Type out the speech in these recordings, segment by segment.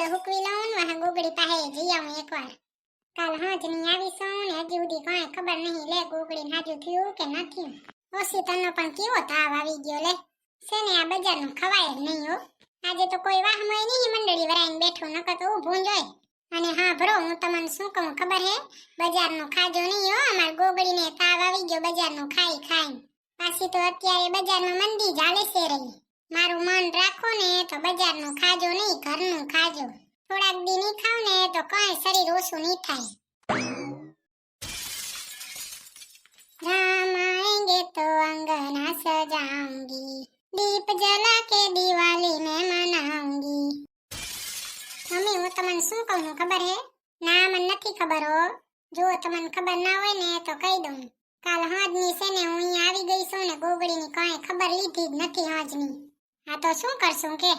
ગોગળો હુકવી લઉં ને વાહ ગોગળી પાસે જઈ આવું એકવાર. કાલ હાજની આવીશું ને હજી સુધી કાંઈ ખબર નહીં લે ગોગળીને હાજુ થયું કે નથી. ઓછી તનો પણ કેવો તાવ આવી ગયો લે. છે ને આ બજારનું ખવાય જ નહીં હો. આજે તો કોઈ વાહમાં નહીં મંડળી વરાઈને બેઠું નકર તો ઊભું જ હોય. અને હા ભરો હું તમને શું કહું ખબર હે, બજારનું ખાજો નહીં હો. અમાર ગોગળીને તાવ આવી ગયો બજારનું ખાઈ ખાઈને. પાછી તો અત્યારે બજારમાં મંદી ચાલે છે રહી. મારું મન રાખો ને તો બજારનું ખાજો નહીં, ઘરનું ખાજો. થોડાક દી નહીં ખાવ ને તો કઈ શરીર ઓછું નહીં થાય. राम आएंगे तो अंगना सजाऊंगी, दीप जला के दिवाली में मनाऊंगी. मम्मी હું તમને શું કહું ખબર હે? ના મને નથી ખબર હો. જો તમને ખબર ના હોય ને તો કહી દઉં. કાલ હાજની છે ને હું અહીંયા આવી ગઈ છું ને ગોગળીની કાંઈ ખબર લીધી જ નથી હાજની. આ તો શું કરશું કે?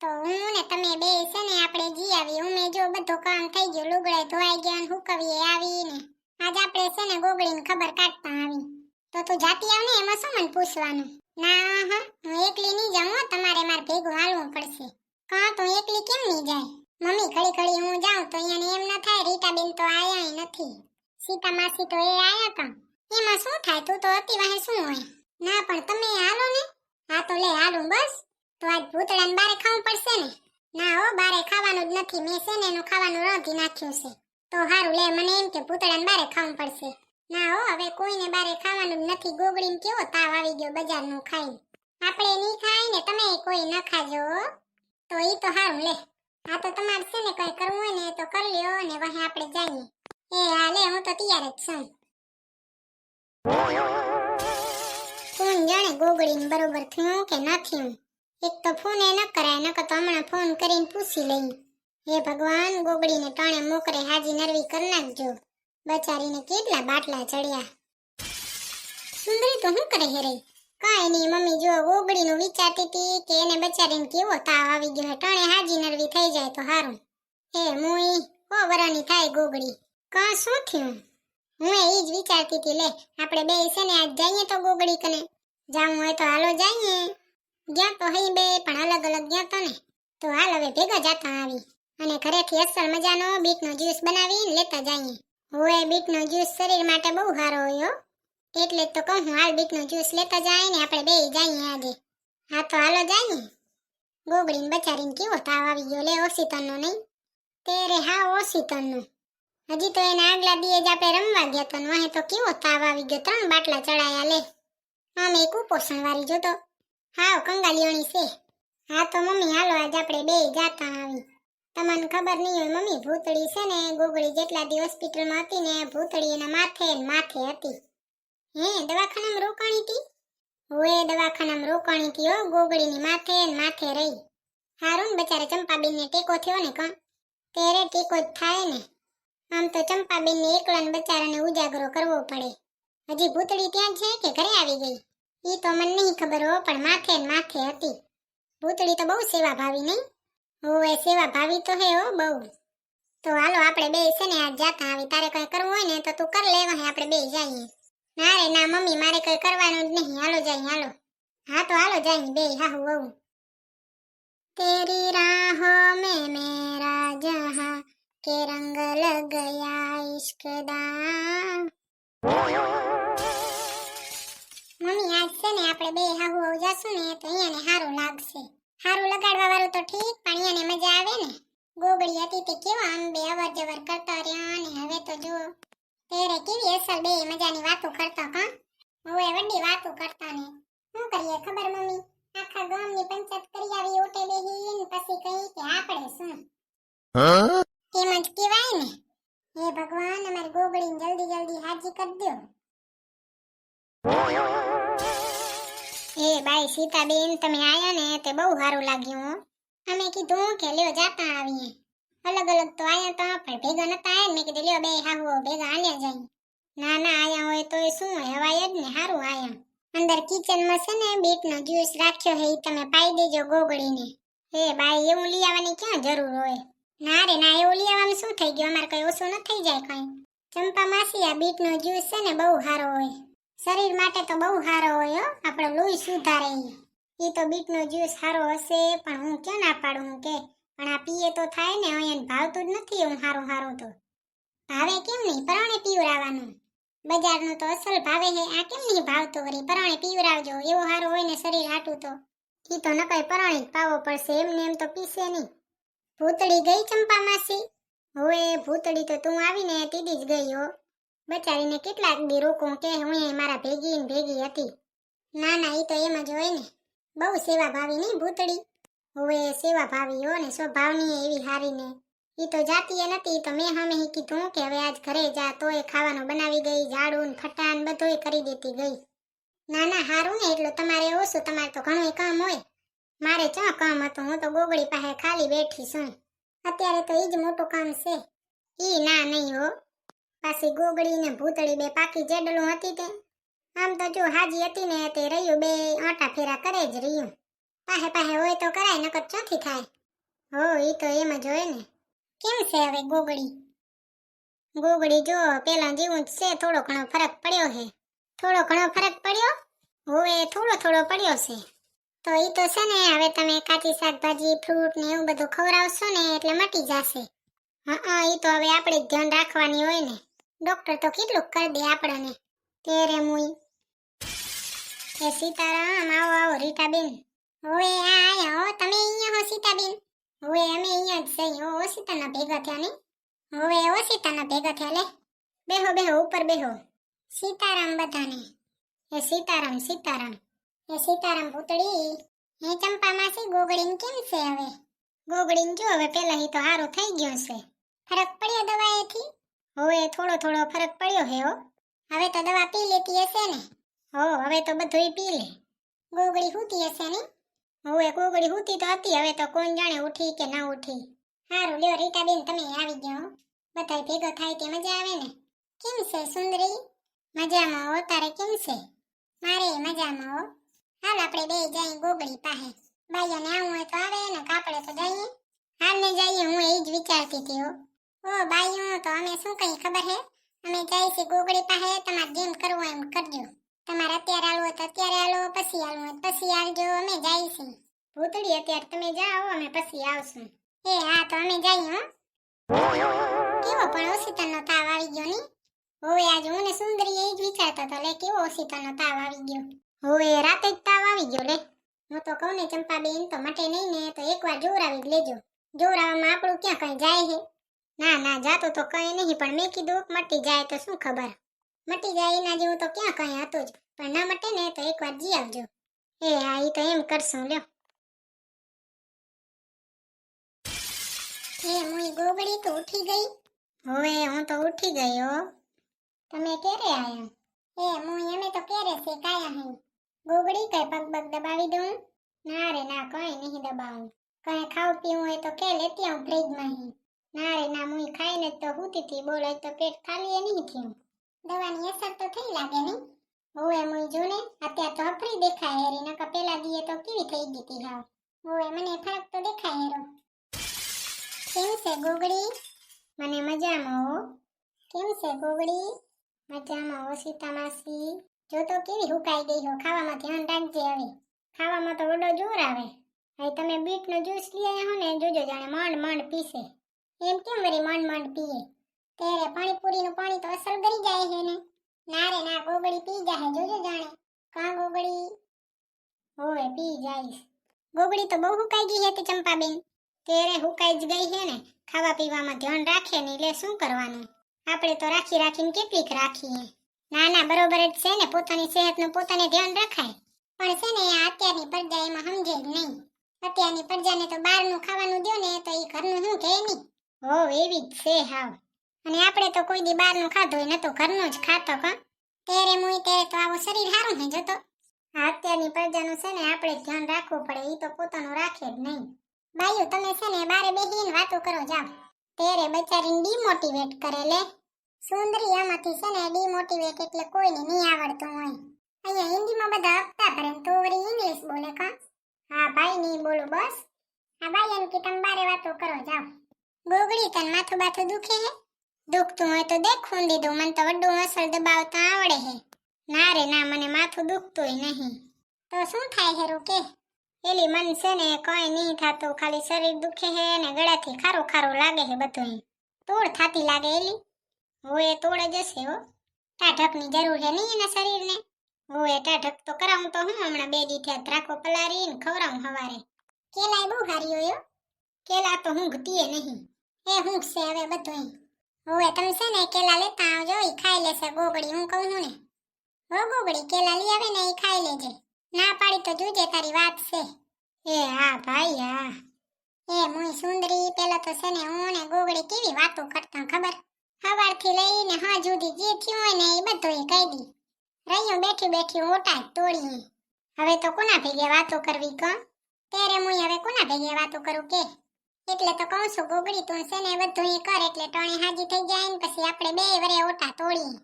તો હું ને તમે બે છે ને આપણે જી આવી. હું જો બધું કામ થઈ ગયું, લુગડા ધોવાઈ ગયા ને હુકવીએ આવી ને આજ આપણે છે ને ગોગળીની ખબર કાઢતા આવી. તો તું જાતી આવ ને એમાં શું મને પૂછવાનું? ના હા હું એકલી નહીં જાઉં, તમારે મારે ભેગું હાલવું પડશે. કાં તું એકલી કેમ નહીં જાય? મમ્મી ઘડી ઘડી હું જાઉં તો અહીંયા એમ ન થાય, રીટાબેન તો આયા નથી, સીતા માસી તો એ આયા તા. એમાં શું થાય, તું તો અતિ વાહે શું હોય? ના પણ તમે હાલો ને. હા તો લે હાલું બસ. તો આજ ભૂતળાને બારે ખાવું પડશે ને? ના હો બારે ખાવાનું જ નથી, મેં છે ને એનું ખાવાનું રાંધી નાખ્યું છે. તો હારું લે, મને એમ કે ભૂતળાને બારે ખાવું પડશે. ના હો હવે કોઈને બારે ખાવાનું જ નથી. ગોગળીને કેવો તાવ આવી ગયો બજારનું ખાઈ. આપણે નહીં ખાય ને તમે કોઈ ન ખાજો. તો ઈ તો હારું લે. હા તો તમારે છે ને કઈ કરવું હોય ને તો કરી લ્યો ને વહે આપણે જઈએ. એ હા લે હું તો તૈયાર જ છું. કોણ જાણે ગોગળીને બરોબર થયું કે ન થયું. એક તો ફોન એ ન કરાય, નકર તો હમણાં ફોન કરીને પૂછી લઈ. હે ભગવાન ગોગળીને ટાણે મોકરે હાજી નરવી કરી નાખજો. બચારીને કેટલા બાટલા ચડ્યા. સુંદરી તો શું કરે હે રહી? કાંઈ નહીં મમ્મી જો ગોગળીનું વિચારતી હતી કે એને બચારીને કેવો તાવ આવી ગયો, ટાણે હાજી નરવી થઈ જાય તો સારું. હે મુઈ ઓ વરાની થાય ગોગળી. કાં શું થયું? હું એ જ વિચારતી હતી લે આપણે બે છે ને આજ જઈએ તો ગોગળી કને. જાવું હોય તો હાલો જઈએ. ગયા તો હઈ બે પણ અલગ અલગ ગયા તો ને. તો હાલ હવે ભેગા જતા આવી અને ઘરેથી અસલ મજાનો બીટનો જ્યુસ બનાવીને લેતા જઈએ. હોય બીટનો જ્યુસ શરીર માટે બહુ સારો હોય. એટલે જ તો કહું હું હાલ બીટનો જ્યુસ લેતા જાય ને આપણે બે જઈએ આજે. હા તો હાલો જઈએ. ગોગળીને બચારીને કેવો તાવ આવી ગયો લે ઓસીતનનો નહીં? તેરે હા ઓસીતનનો. હજી તો એના આગલા દીએ જ આપણે રમવા ગયા તો વહે તો કેવો તાવ આવી ગયો, 3 બાટલા ચડાયા લે. આમે કુપોષણ વાળી જોતો હાવ કંગાલિયોની છે. હા તો મમ્મી હાલો આજ આપણે બે જાતા આવી. તમને ખબર નહીં હોય મમ્મી ભૂતળી છે ને ગોગળી જેટલા દી હોસ્પિટલમાં હતી ને ભૂતળી એના માથે ને માથે હતી. હે દવાખાનામાં રોકાણી હતી? હોય દવાખાનામાં રોકાણી હતી હો, ગોગળીની માથે ને માથે રહી. હારું ને બચારે ચંપાબેનને ટેકો થયો ને કાં? તેરે ટેકો જ થાય ને. આમ તો ચંપાબેનને એકલાને બચારાને ઉજાગરો કરવો પડે. હજી ભૂતળી ત્યાં છે કે ઘરે આવી ગઈ? ઈ તો મને નહીં ખબર હો, પણ માથે ને માથે હતી. ભૂતળી તો બહુ સેવા ભાવી નહીં? હોવે સેવા ભાવી તો હે હો બહુ. તો હાલો આપણે બે છે ને આજ જાતા આવી. તારે કઈ કરવું હોય ને તો તું કર લે, વહે આપણે બે જઈએ. ના રે ના મમ્મી મારે કઈ કરવાનું જ નહીં, હાલો જઈએ હાલો. હા તો હાલો જઈએ બે હાહુ વહુ. તેરી રાહોं में मेरा जहां के रंग लग गया इश्क दा. મમ્મી આજ છે ને આપણે બે હાહુ વહુ જાશું ને તો અહીંયાને સારું લાગશે. સારું લગાડવા વાળું તો ઠીક પણ અહીંયાને મજા આવે ને. ગોગળી હતી તે કેવા આમ બે અવર જવર કરતા રહ્યા ને હવે તો જો તેરે કેવી અસલ બે મજાની વાતો કરતા. કાં હવે વડી વાતો કરતા ને શું કરીએ ખબર મમ્મી? આખા ગામની પંચાયત કરી આવી ઓટે બેહી ને પછી કહી કે આપણે શું એમ જ કહેવાય ને. હે ભગવાન અમારી ગોગળીને જલ્દી જલ્દી હાજી કરી દો. એ બાઈ સીતાબેન તમે આયા ને તે બહુ સારું લાગ્યું હો. અમે કીધું કે લ્યો જાતા આવીએ. અલગ અલગ તો આયા તો પણ ભેગા નતા આયા. મેં કીધું લ્યો બે હાહુઓ ભેગા આલ્યા જાય. ના ના આયા હોય તો શું હોય, હવાય જ ને સારું આયા. અંદર કિચનમાં છે ને બીટનો જ્યુસ રાખ્યો હે ઈ તમે પાઈ દેજો ગોગળીને. હે બાઈ એવું લઈ આવવાની ક્યાં જરૂર હોય? ના રે ના એવું લઈ આવવામાં શું થઈ ગયું, અમારે કઈ ઓછું ન થઈ જાય કઈ. ચંપા માસી આ બીટનો જ્યુસ છે ને બહુ સારો હોય, શરીર માટે તો બહુ સારો હોય હો, આપણો લોહી સુધારે. ઈ તો બીટનો જ્યુસ સારો હશે પણ હું ક્યાં ના પાડું કે પણ આ પીએ તો થાય ને, અહીંયા ભાવતું જ નથી એવું હારું હારું તો. ભાવે કેમ નહીં, પરાણે પીવરાવાનું. બજારનું તો અસલ ભાવે હે, આ કેમ નહીં ભાવતું વળી, પરાણે પીવરાવજો. એવો હારું હોય ને શરીર હાટું તો ઈ તો નકાય પરાણે જ પાવો પડશે, એમને એમ તો પીશે નહીં. ભૂતળી ગઈ ચંપા માસી? હવે ભૂતળી તો તું આવીને તીદી જ ગઈ હો. બચારીને કેટલાક દી રોકું કે હું મારા ભેગી ને ભેગી હતી. ના ના, ઈ તો એમ જ હોય ને, બહુ સેવા ભાવી નહીં ભૂતળી. હવે સેવા ભાવી હો ને, સ્વભાવની એવી હારી ને. ઈ તો જાતી નથી, તો મેં હમે કીધું કે હવે આજ ઘરે જા, તોય ખાવાનું બનાવી ગઈ, ઝાડુ ને ફટાન બધુંય કરી દેતી ગઈ. ના ના હારું ને, એટલું તમારે ઓછું, તમારે તો ઘણું કામ હોય. મારે ચા કામ હતું, હું તો ગોગડી પાસે ખાલી બેઠી છું. અત્યારે તો ઈ જ મોટું કામ છે. ઈ ના નહીં હો, પાછી ગોગડી ને ભૂતળી બે પાકી જેડલું હતી તે. આમ તો જો હાજી હતી ને તે રહ્યું બે આટા ફેરા કરે જ રહ્યું. પાહે પાહે હોય તો કરાય, નકર ચોથી થાય. હો ઈ તો એમ જ હોય ને. કેમ છે હવે ગોગડી? ગોગડી જો પેલા જેવું જ છે, થોડો ઘણો ફરક પડ્યો છે. થોડો ઘણો ફરક પડ્યો? હવે થોડો થોડો પડ્યો છે. તો ઈ તો છે ને, હવે તમે કાચી શાકભાજી ફ્રૂટ ને એવું બધું ખવડાવશો ને એટલે મટી જશે. હા ઈ તો હવે આપણે જ ધ્યાન રાખવાની હોય ને. ડોક્ટર તો કેટલું કરી દે આપણને. તેરે મુઈ એ સીતારામ, આવો આવો રીટાબેન. હવે આયા હો, તમે અહીંયા હો સીતાબેન? હવે અમે અહીંયા જ જઈ હો, ઓશિતાના ભેગા થયા ને. હવે ઓશિતાના ભેગા થયા લે. બેહો બેહો, ઉપર બેહો. સીતારામ બધાને. એ સીતારામ સીતારામ. એ સીતારામ ભૂતળી. હે ચંપા માસી, ગોગડીને કેમ છે હવે? ગોગડીને જો હવે પેલા તો હારું થઈ ગયું છે. ફરક પડ્યો દવાએથી? હવે થોડો થોડો ફરક પડ્યો હે હો. હવે તો દવા પી લેતી હશે ને? હો હવે તો બધુંય પી લે. ગોગડી હુતી હશે ને? હવે ગોગડી હુતી તો હતી, હવે તો કોણ જાણે ઉઠી કે ના ઉઠી. હારું લ્યો રીટાબેન, તમે આવી ગયો. બધાય ભેગો થાય તે મજા આવે ને. કેમ છે સુંદરી? મજામાં હો, તારે કેમ છે? મારે મજામાં હો. હાલ આપણે બે જઈએ ગોગડી પાસે. બાયાને આવું હોય તો આવે ને, કાપડે તો જઈએ. હાલ ને જઈએ, હું એ જ વિચારતી હતી હો. ઓ બાયું, તો અમે શું કઈ ખબર હે? અમે જઈશું ગોગડી પાસે, તમારે જેમ કરવું એમ કરજો. તમારે અત્યારે આલો હોય તો અત્યારે આલો, પછી આલો હોય પછી આવજો, અમે જઈશું. ભૂતળી અત્યારે તમે જાઓ, અમે પછી આવશું. એ હા, તો અમે જઈએ હો. કેવો પણ ઓશિતાનો તાવ આવી ગયો ની? હવે આજ હું ને સુંદરી એ જ વિચારતા હતા, લે કેવો ઓશિતાનો તાવ આવી ગયો. હવે રાતે જ તાવ આવી ગયો લે. હું તો કહું ને ચંપાબેન, તો મટે નહીં ને તો એકવાર જોરાવી જ લેજો. જોરાવામાં આપણું ક્યાં કઈ જાય હે? ના ના, જાતું તો કઈ નહીં, પણ મેં કીધું મટી જાય તો શું ખબર. મટી જાય એના જેવું તો ક્યાં કઈ હતું જ, પણ ના મટે ને તો એકવાર જી આવજો. એ હા, ઈ તો એમ કરશું લ્યો. એ મુઈ ગોગડી તો ઉઠી ગઈ? હવે હું તો ઉઠી ગઈ હો. તમે ક્યારે આયા? એ મુઈ અમે તો ક્યારે છે કાયા હે. ગોગડી કઈ પગ પગ દબાવી દઉં? ના રે ના, કઈ નહીં દબાવું. કઈ ખાવ પીવું હોય તો કે લેતી આવું ફ્રીજમાં હી. ના રે ના, મુઈ ખાઈને જ તો હુતી હતી, બોલે તો પેટ ખાલી એ નહીં થયું. દવાની અસર તો થઈ લાગે નહીં? હવે મુઈ જો ને, અત્યારે તો હફરી દેખાય હેરી, નકર પેલા દીએ તો કેવી થઈ ગઈ હતી હાવ. હવે મને ફરક તો દેખાય હેરો. કેમ છે ગોગડી? મને મજામાં હો. કેમ છે ગોગડી? મજામાં હો સીતા માસી. જો તો કેવી હુકાઈ ગઈ હો, ખાવામાં ધ્યાન રાખજે હવે. ખાવામાં તો વડો જોર આવે. હવે તમે બીટનો જ્યુસ લઈ આવ્યા હો ને, જોજો જાણે માંડ માંડ પીશે. એમ કેમ વળી માંડ માંડ પીએ? ત્યારે પાણીપુરીનું પાણી તો અસલ ગરી જાય છે ને. ના રે ના, ગોગડી પી જાહે, જોજો જાણે. કા ગોગડી? હોવે પી જાઈશ. ગોગડી તો બહુ હુકાઈ ગઈ હે તે ચંપાબેન. તેરે હુકાઈ જ ગઈ હે ને, ખાવા પીવામાં ધ્યાન રાખે ને, એટલે શું કરવાનું? આપણે તો રાખી રાખીને કેટલીક રાખીએ. ના ના, બરોબર જ છે ને, પોતાની સેહતનું પોતાને ધ્યાન રખાય. પણ છે ને, આ અત્યારની પ્રજા એમાં સમજે જ નહીં. અત્યારની પ્રજાને તો બહારનું ખાવાનું દો ને તો એ ઘરનું શું કહે નહીં. હો એવી જ છે હાવ. અને આપણે તો કોઈ દી બહારનું ખાધું હોય, ન તો ઘરનું જ ખાતો કા. તેરે મુઈ તેરે તો આવું શરીર સારું હે જતો. આ અત્યારની પ્રજાનું છે ને, આપણે જ ધ્યાન રાખવું પડે, એ તો પોતાનું રાખે જ નહીં. બાયું તમે છે ને બારે બેહીને વાતો કરો જાવ. તેરે બચારીને ડીમોટિવેટ કરે લે. સુંદરી આમાંથી છે ને ડીમોટિવેટ એટલે કોઈને નહીં આવડતું હોય. અહીંયા હિન્દીમાં બધા હપ્તા ભરે તો વળી ઇંગ્લિશ બોલે કા. હા ભાઈ નહીં બોલું બસ. આ બાઈ એમ કે તમે બારે વાતો કરો જાવ. ગોગડી તન માથું બાથું દુખે હે? દુખતું હોય તો દેખ ખૂંદી દઉં, મને તો વડું અસલ દબાવતા આવડે હે. ના રે ના, મને માથું દુખતુંય નહીં. તો શું થાય હેરું કે? એલી મન છે ને કઈ નહીં થાતું, ખાલી શરીર દુખે હે ને ગળાથી ખારો ખારો લાગે હે બધું. તોડ થાતી લાગે એલી. હોય તોડ જ હશે હો. ટાઢકની જરૂર હે નહીં એના શરીરને. હોય ટાઢક તો કરાવું તો હું હમણાં 2 દી થયા દ્રાખો પલારીને ખવરાવું હવારે. કેલાય બહુ હારી હોય હો. કેલા તો ઊંઘતીએ નહીં. એ ઊંઘશે હવે બધું. હોય તમે છે ને કેલા લેતા આવજો, ઈ ખાઈ લેશે ગોગડી, હું કહું છું ને. હો ગોગડી, કેલા લઈ આવે ને ઈ ખાઈ લેજે. ના પાડી તો જોજે તારી વાત છે. એ હા ભાઈ હા. એ મુઈ સુંદરી, પેલા તો છે ને હું ને ગોગડી કેવી વાતો કરતા ખબર. સવારથી લઈને હાંજ સુધી જે થયું હોય ને એ બધું કહી દી. રહ્યું બેઠી બેઠી ઓટા તોડી. હવે તો કોના ભેગે વાતો કરવી ક? ત્યારે મુઈ હવે કોના ભેગે વાતો કરું કે? એટલે તો કહું છું ગોગડી, તું છે ને બધું કર એટલે ટાણી હાજી થઈ જાય ને પછી આપણે 2 વરે ઓટા તોડી.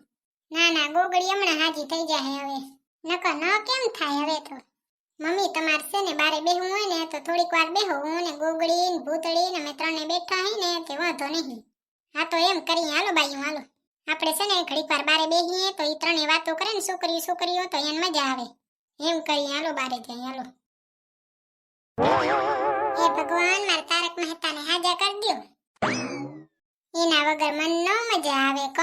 ના ના ગોગડી હમણાં હાજી થઈ જાય હવે. નકર ન કેમ થાય હવે તો. મમ્મી તમાર છે ને બારે બેહવું હોય ને તો થોડીક વાર બેહો, હું ને ગોગડી ને ભૂતળી ને અમે ત્રણે બેઠા હઈ ને તે વાંધો નહીં. હા તો એમ કરીએ, હાલો બાયું હાલો. આપણે છે ને ઘડીક વાર બારે બેહીએ તો ઈ ત્રણે વાતો કરે ને છોકરીઓ તો એને મજા આવે. એમ કરીએ, હાલો બારે જઈએ હાલો. એ ભગવાન, મારા તારક મહેતાને હાજા કરી દ્યો. એના વગર મન ન મજા આવે ક?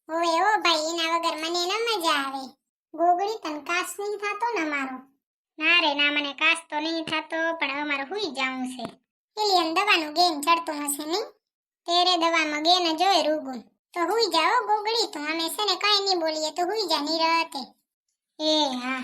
ઓય ઓ ભાઈ, એના વગર મને ન મજા આવે. ગોગડી તને કાસ નહીં થાતો ને મારો? ના રે ના, મને કાસ તો નહીં થાતો, પણ અમારે હુઈ જાવું છે. એલિયન દવાનું ગેન ચડતું હશે નહીં? તેરે દવામાં ગેન જોય રૂગું. તો હુઈ જાઓ ગોગડી, તો અમે છે ને કઈ નહીં બોલીએ, તો હુઈ જા નિરાતે. એ હા.